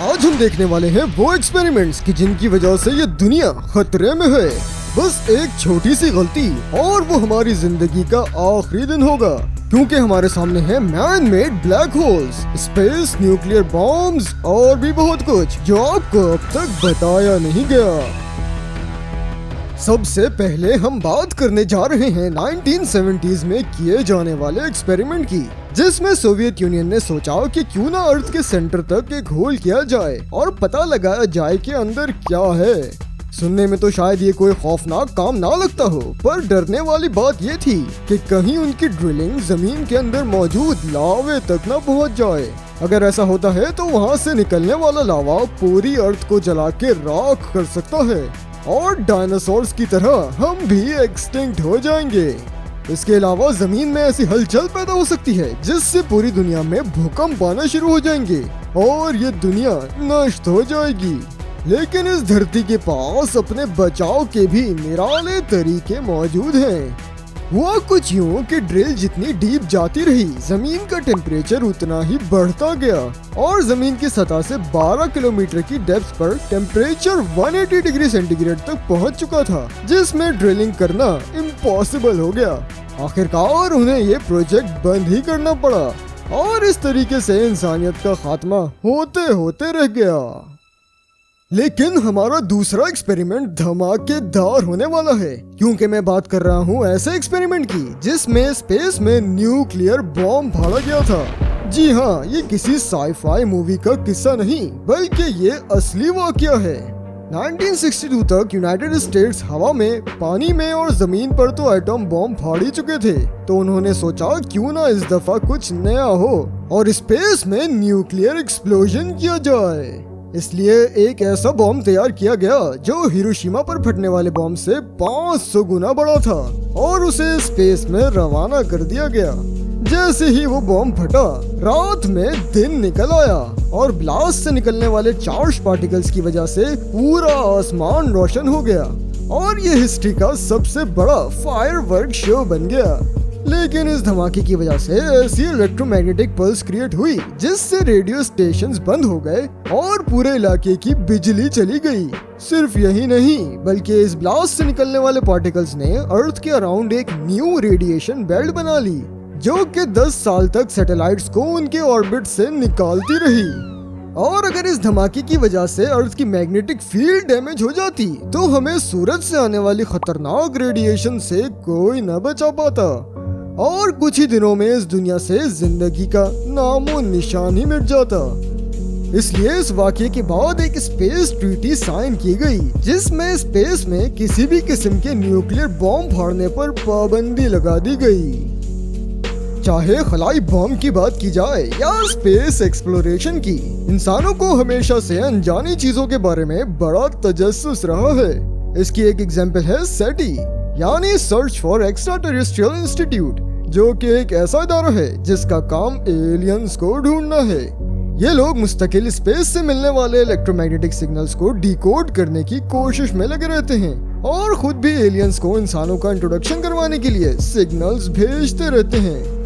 आज हम देखने वाले हैं वो एक्सपेरिमेंट्स कि जिनकी वजह से ये दुनिया खतरे में है। बस एक छोटी सी गलती और वो हमारी जिंदगी का आखिरी दिन होगा, क्योंकि हमारे सामने है man made black holes, space, nuclear bombs और भी बहुत कुछ जो आपको अब तक बताया नहीं गया। सबसे पहले हम बात करने जा रहे हैं 1970s में किए जाने वाले एक्सपेरिमेंट की, जिसमें सोवियत यूनियन ने सोचा कि क्यों ना अर्थ के सेंटर तक एक होल किया जाए और पता लगाया जाए कि अंदर क्या है। सुनने में तो शायद ये कोई खौफनाक काम ना लगता हो, पर डरने वाली बात ये थी कि कहीं उनकी ड्रिलिंग जमीन के अंदर मौजूद लावे तक न पहुंच जाए। अगर ऐसा होता है तो वहां से निकलने वाला लावा पूरी अर्थ को जला के राख कर सकता है और डायनासोर्स की तरह हम भी एक्सटिंक्ट हो जाएंगे। इसके अलावा जमीन में ऐसी हलचल पैदा हो सकती है जिससे पूरी दुनिया में भूकंप आना शुरू हो जाएंगे और ये दुनिया नष्ट हो जाएगी। लेकिन इस धरती के पास अपने बचाव के भी निराले तरीके मौजूद हैं। हुआ कुछ यूं कि ड्रिल जितनी डीप जाती रही, जमीन का टेम्परेचर उतना ही बढ़ता गया और जमीन की सतह से 12 किलोमीटर की डेप्थ पर टेम्परेचर 180 डिग्री सेंटीग्रेड तक पहुंच चुका था, जिसमें ड्रिलिंग करना इम्पॉसिबल हो गया। आखिरकार उन्हें ये प्रोजेक्ट बंद ही करना पड़ा और इस तरीके से इंसानियत का खात्मा होते होते रह गया। लेकिन हमारा दूसरा एक्सपेरिमेंट धमाकेदार होने वाला है, क्योंकि मैं बात कर रहा हूँ ऐसे एक्सपेरिमेंट की जिसमें स्पेस में न्यूक्लियर बॉम्ब फाड़ा गया था। जी हाँ, ये किसी साई-फाई मूवी का किस्सा नहीं, बल्कि ये असली वाकया है। 1962 तक यूनाइटेड स्टेट्स हवा में, पानी में और जमीन पर तो एटम बॉम्ब फाड़ ही चुके थे, तो उन्होंने सोचा क्यों ना इस दफा कुछ नया हो और स्पेस में न्यूक्लियर एक्सप्लोजन किया जाए। इसलिए एक ऐसा बॉम्ब तैयार किया गया जो हिरोशिमा पर फटने वाले बॉम्ब से 500 गुना बड़ा था और उसे स्पेस में रवाना कर दिया गया। जैसे ही वो बॉम्ब फटा, रात में दिन निकल आया और ब्लास्ट से निकलने वाले चार्ज पार्टिकल्स की वजह से पूरा आसमान रोशन हो गया और ये हिस्ट्री का सबसे बड़ा फायरवर्क शो बन गया। लेकिन इस धमाके की वजह से ऐसी इलेक्ट्रोमैग्नेटिक पल्स क्रिएट हुई जिससे रेडियो स्टेशंस बंद हो गए और पूरे इलाके की बिजली चली गई। सिर्फ यही नहीं, बल्कि इस ब्लास्ट से निकलने वाले पार्टिकल्स ने अर्थ के अराउंड एक न्यू रेडिएशन बेल्ट बना ली, जो कि 10 साल तक सैटेलाइट्स को उनके ऑर्बिट से निकालती रही। और अगर इस धमाके की वजह से अर्थ की मैग्नेटिक फील्ड डैमेज हो जाती तो हमें सूरज से आने वाली खतरनाक रेडिएशन से कोई न बचा पाता और कुछ ही दिनों में इस दुनिया से जिंदगी का नामो निशान ही मिट जाता। इसलिए इस वाकये के बाद एक स्पेस ट्रीटी साइन की गई, जिसमें स्पेस में किसी भी किस्म के न्यूक्लियर बॉम्ब फाड़ने पर पाबंदी लगा दी गई। चाहे खलाई बॉम्ब की बात की जाए या स्पेस एक्सप्लोरेशन की, इंसानों को हमेशा से अनजानी चीजों के बारे में बड़ा तजस्सुस रहा है। इसकी एक एग्जाम्पल है सेटी, यानी search for extra terrestrial institute, जो कि एक ऐसा इदारा है जिसका काम एलियंस को ढूंढना है। ये लोग मुस्तकिल स्पेस से मिलने वाले इलेक्ट्रोमैग्नेटिक सिग्नल्स को डिकोड करने की कोशिश में लगे रहते हैं और खुद भी एलियंस को इंसानों का इंट्रोडक्शन करवाने के लिए सिग्नल्स भेजते रहते हैं।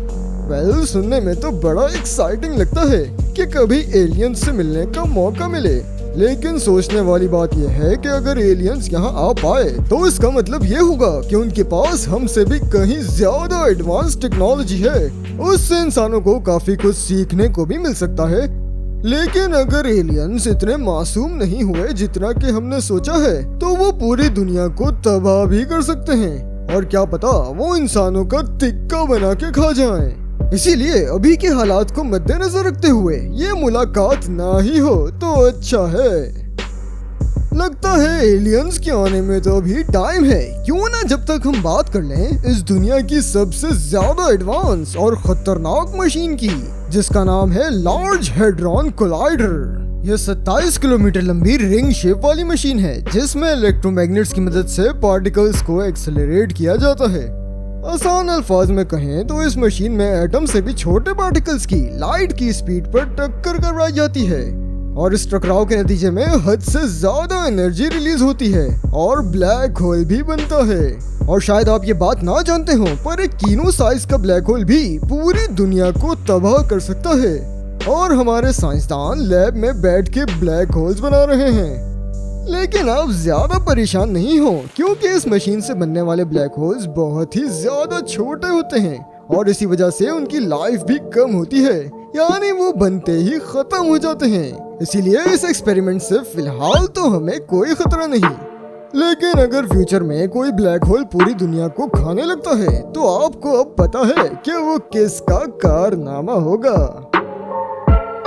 वेल, सुनने में तो बड़ा एक्साइटिंग लगता है कि कभी एलियंस से मिलने का मौका मिले, लेकिन सोचने वाली बात यह है कि अगर एलियंस यहाँ आ पाए तो इसका मतलब ये होगा कि उनके पास हमसे भी कहीं ज्यादा एडवांस टेक्नोलॉजी है। उससे इंसानों को काफी कुछ सीखने को भी मिल सकता है। लेकिन अगर एलियंस इतने मासूम नहीं हुए जितना कि हमने सोचा है, तो वो पूरी दुनिया को तबाह भी कर सकते हैं और क्या पता वो इंसानों का तिक्का बना के खा जाएं। इसीलिए अभी के हालात को मद्देनजर रखते हुए ये मुलाकात ना ही हो तो अच्छा है। लगता है एलियंस के आने में तो अभी टाइम है, क्यों ना जब तक हम बात कर लें इस दुनिया की सबसे ज्यादा एडवांस और खतरनाक मशीन की, जिसका नाम है लार्ज हैड्रॉन कोलाइडर। यह 27 किलोमीटर लंबी रिंग शेप वाली मशीन है जिसमें इलेक्ट्रोमैग्नेट्स की मदद से पार्टिकल्स को एक्सेलरेट किया जाता है। आसान अल्फाज में कहें तो इस मशीन में एटम से भी छोटे पार्टिकल्स की लाइट की स्पीड पर टक्कर करवाई जाती है और इस टकराव के नतीजे में हद से ज्यादा एनर्जी रिलीज होती है और ब्लैक होल भी बनता है। और शायद आप ये बात ना जानते हो, पर एक कीनो साइज का ब्लैक होल भी पूरी दुनिया को तबाह कर सकता है। और हमारे साइंसदान लैब में बैठ के ब्लैक होल्स बना रहे हैं। लेकिन आप ज्यादा परेशान नहीं हो, क्योंकि इस मशीन से बनने वाले ब्लैक होल्स बहुत ही ज्यादा छोटे होते हैं और इसी वजह से उनकी लाइफ भी कम होती है, यानी वो बनते ही खत्म हो जाते हैं। इसीलिए इस एक्सपेरिमेंट से फिलहाल तो हमें कोई खतरा नहीं। लेकिन अगर फ्यूचर में कोई ब्लैक होल पूरी दुनिया को खाने लगता है तो आपको अब पता है कि वो किसका कारनामा होगा।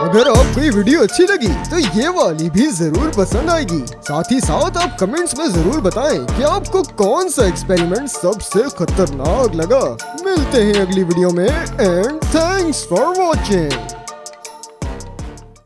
अगर आपको ये वीडियो अच्छी लगी तो ये वाली भी जरूर पसंद आएगी। साथ ही साथ आप कमेंट्स में जरूर बताएं कि आपको कौन सा एक्सपेरिमेंट सबसे खतरनाक लगा। मिलते हैं अगली वीडियो में एंड थैंक्स फॉर वॉचिंग।